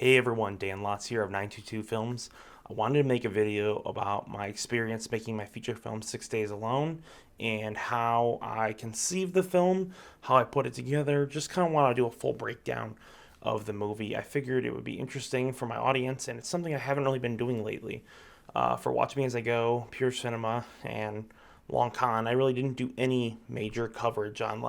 Hey everyone, Dan Lotz here of 922 Films. I wanted to make a video about my experience making my feature film 6 Days Alone and how I conceived the film, how I put it together. Just kind of want to do a full breakdown of the movie. I figured it would be interesting for my audience, and it's something I haven't really been doing lately. For Watch Me As I Go, Pure Cinema, and Long Con, I really didn't do any major coverage on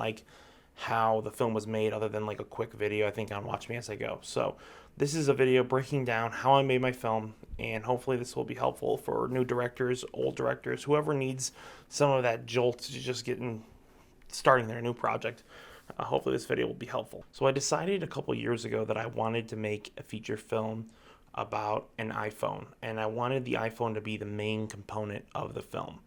how the film was made other than like a quick video I think on Watch Me As I Go. So this is a video breaking down how I made my film, and hopefully this will be helpful for new directors, old directors, whoever needs some of that jolt to just starting their new project. Hopefully this video will be helpful. So I decided a couple years ago that I wanted to make a feature film about an iPhone, and I wanted the iPhone to be the main component of the film.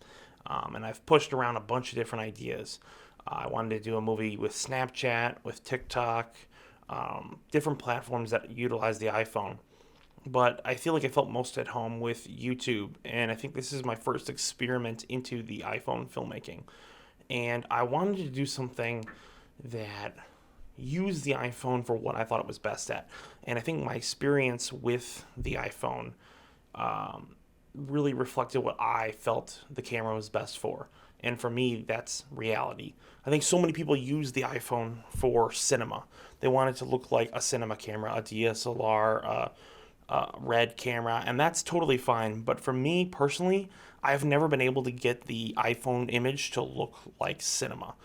And I've pushed around a bunch of different ideas. I wanted to do a movie with Snapchat, with TikTok, different platforms that utilize the iPhone. But I feel like I felt most at home with YouTube, and I think this is my first experiment into the iPhone filmmaking. And I wanted to do something that used the iPhone for what I thought it was best at. And I think my experience with the iPhone really reflected what I felt the camera was best for. And for me, that's reality. I think so many people use the iPhone for cinema. They want it to look like a cinema camera, a DSLR, a RED camera, and that's totally fine. But for me personally, I've never been able to get the iPhone image to look like cinema.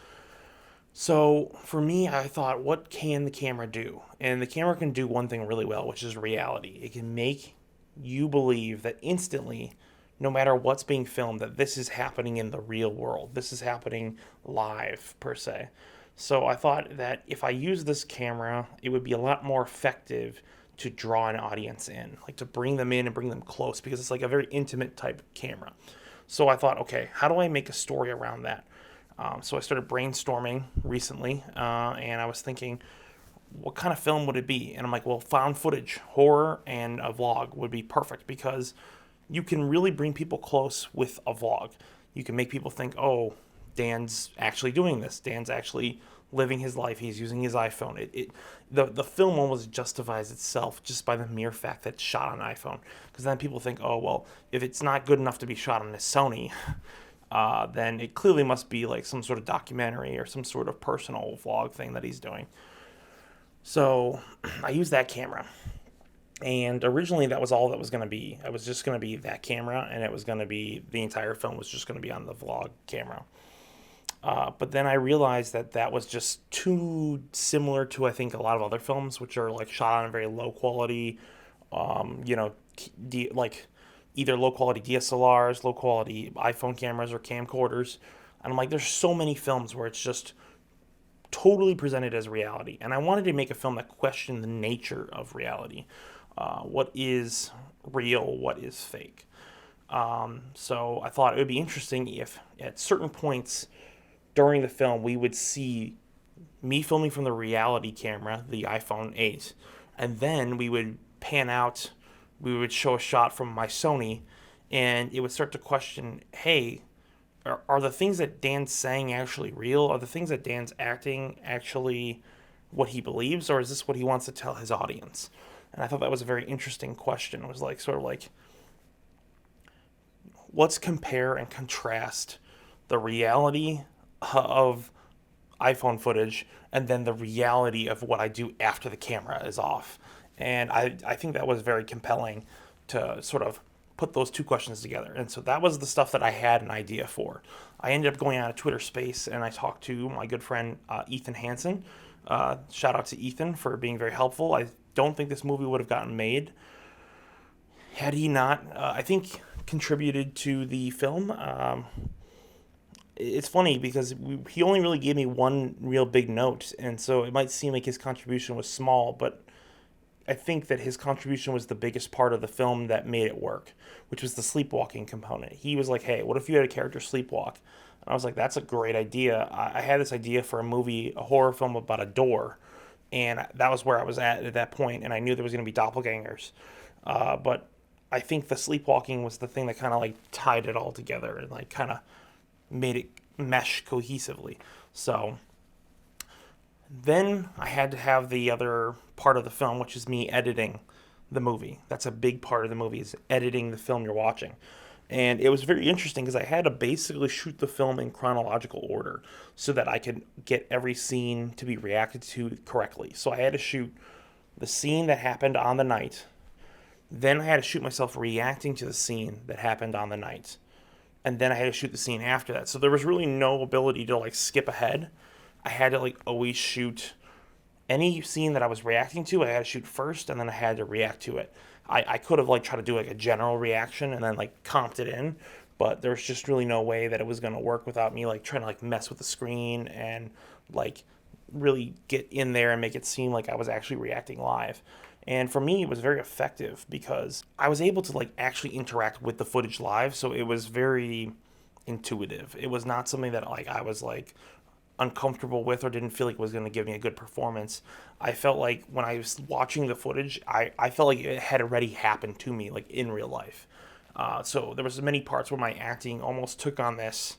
So for me, I thought, what can the camera do? And the camera can do one thing really well, which is reality. It can make you believe that instantly, no matter what's being filmed, that this is happening in the real world. This is happening live, per se. So I thought that if I use this camera, it would be a lot more effective to draw an audience in, like to bring them in and bring them close, because it's like a very intimate type camera. So I thought, okay, how do I make a story around that? So I started brainstorming recently, and I was thinking, what kind of film would it be? And I'm like, well, found footage, horror, and a vlog would be perfect, because you can really bring people close with a vlog. You can make people think, oh, Dan's actually doing this. Dan's actually living his life. He's using his iPhone. The film almost justifies itself just by the mere fact that it's shot on an iPhone. Because then people think, oh, well, if it's not good enough to be shot on a Sony, then it clearly must be like some sort of documentary or some sort of personal vlog thing that he's doing. So I used that camera. And originally that was all that was going to be. I was just going to be that camera, and it was going to be, the entire film was just going to be on the vlog camera. But then I realized that that was just too similar to, I think, a lot of other films, which are like shot on a very low quality, you know, like either low quality DSLRs, low quality iPhone cameras, or camcorders. And I'm like, there's so many films where it's just totally presented as reality. And I wanted to make a film that questioned the nature of reality. What is real? What is fake? So I thought it would be interesting if at certain points during the film we would see me filming from the reality camera, the iPhone 8, and then we would pan out, we would show a shot from my Sony, and it would start to question, hey, are the things that Dan's saying actually real? Are the things that Dan's acting actually what he believes, or is this what he wants to tell his audience? And I thought that was a very interesting question. It was like, sort of like, let's compare and contrast the reality of iPhone footage and then the reality of what I do after the camera is off. And I think that was very compelling to sort of put those two questions together. And so that was the stuff that I had an idea for. I ended up going on a Twitter space, and I talked to my good friend Ethan Hanson. Shout out to Ethan for being very helpful. I don't think this movie would have gotten made had he not, I think, contributed to the film. It's funny because he only really gave me one real big note, and so it might seem like his contribution was small, but I think that his contribution was the biggest part of the film that made it work, which was the sleepwalking component. He was like, hey, what if you had a character sleepwalk? And I was like, that's a great idea. I had this idea for a movie, a horror film about a door, and that was where I was at that point, and I knew there was going to be doppelgangers. But I think the sleepwalking was the thing that kind of like tied it all together and like kind of made it mesh cohesively. So then I had to have the other part of the film, which is me editing the movie. That's a big part of the movie, is editing the film you're watching. And it was very interesting because I had to basically shoot the film in chronological order so that I could get every scene to be reacted to correctly. So I had to shoot the scene that happened on the night. Then I had to shoot myself reacting to the scene that happened on the night. And then I had to shoot the scene after that. So there was really no ability to like skip ahead. I had to like always shoot any scene that I was reacting to. I had to shoot first, and then I had to react to it. I could have like tried to do like a general reaction and then like comped it in, but there's just really no way that it was gonna work without me like trying to like mess with the screen and like really get in there and make it seem like I was actually reacting live. And for me, it was very effective because I was able to like actually interact with the footage live, so it was very intuitive. It was not something that like I was like uncomfortable with or didn't feel like it was going to give me a good performance. I felt like when I was watching the footage, I felt like it had already happened to me, like in real life. So there was many parts where my acting almost took on this,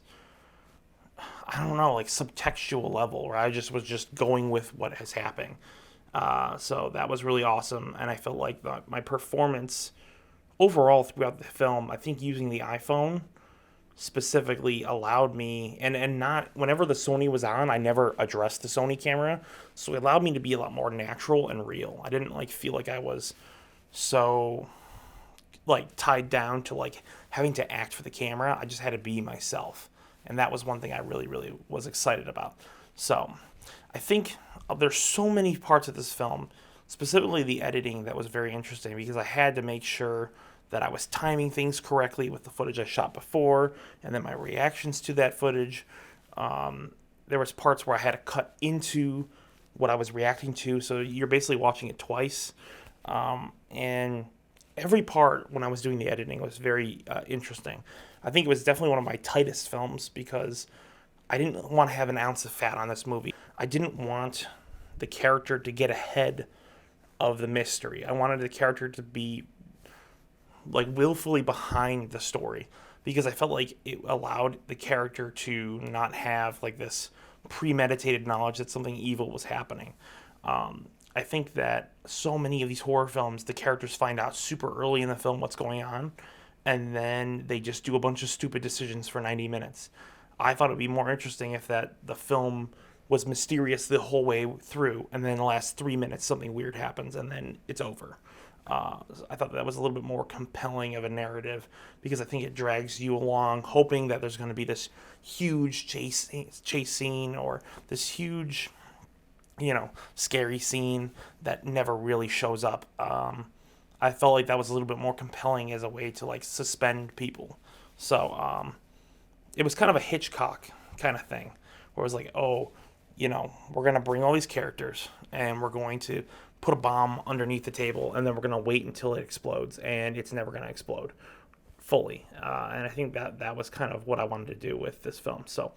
I don't know, like subtextual level where I just was just going with what is happening. So that was really awesome, and I felt like my performance overall throughout the film, I think using the iPhone specifically allowed me, and not whenever the Sony was on, I never addressed the Sony camera, so it allowed me to be a lot more natural and real. I didn't like feel like I was so like tied down to like having to act for the camera. I just had to be myself, and that was one thing I really was excited about. So I think there's so many parts of this film, specifically the editing, that was very interesting because I had to make sure that I was timing things correctly with the footage I shot before, and then my reactions to that footage. There was parts where I had to cut into what I was reacting to, so you're basically watching it twice. And every part when I was doing the editing was very interesting. I think it was definitely one of my tightest films because I didn't want to have an ounce of fat on this movie. I didn't want the character to get ahead of the mystery. I wanted the character to be like willfully behind the story because I felt like it allowed the character to not have like this premeditated knowledge that something evil was happening. I think that so many of these horror films, the characters find out super early in the film what's going on, and then they just do a bunch of stupid decisions for 90 minutes. I thought it would be more interesting if that the film was mysterious the whole way through, and then in the last 3 minutes something weird happens, and then it's over. I thought that was a little bit more compelling of a narrative because I think it drags you along, hoping that there's going to be this huge chase scene or this huge, scary scene that never really shows up. I felt like that was a little bit more compelling as a way to like suspend people. So it was kind of a Hitchcock kind of thing, where it was like, oh, we're going to bring all these characters and we're going to put a bomb underneath the table and then we're going to wait until it explodes, and it's never going to explode fully. And I think that was kind of what I wanted to do with this film. So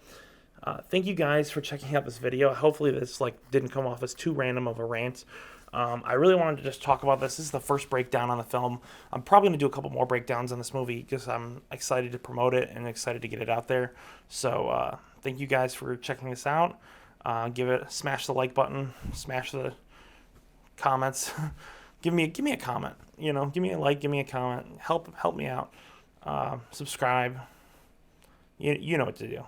thank you guys for checking out this video. Hopefully this didn't come off as too random of a rant. I really wanted to just talk about this. This is the first breakdown on the film. I'm probably going to do a couple more breakdowns on this movie because I'm excited to promote it and excited to get it out there. So thank you guys for checking this out. Smash the like button, smash the comments. give me a comment. Give me a like, give me a comment. Help me out. Subscribe. You know what to do.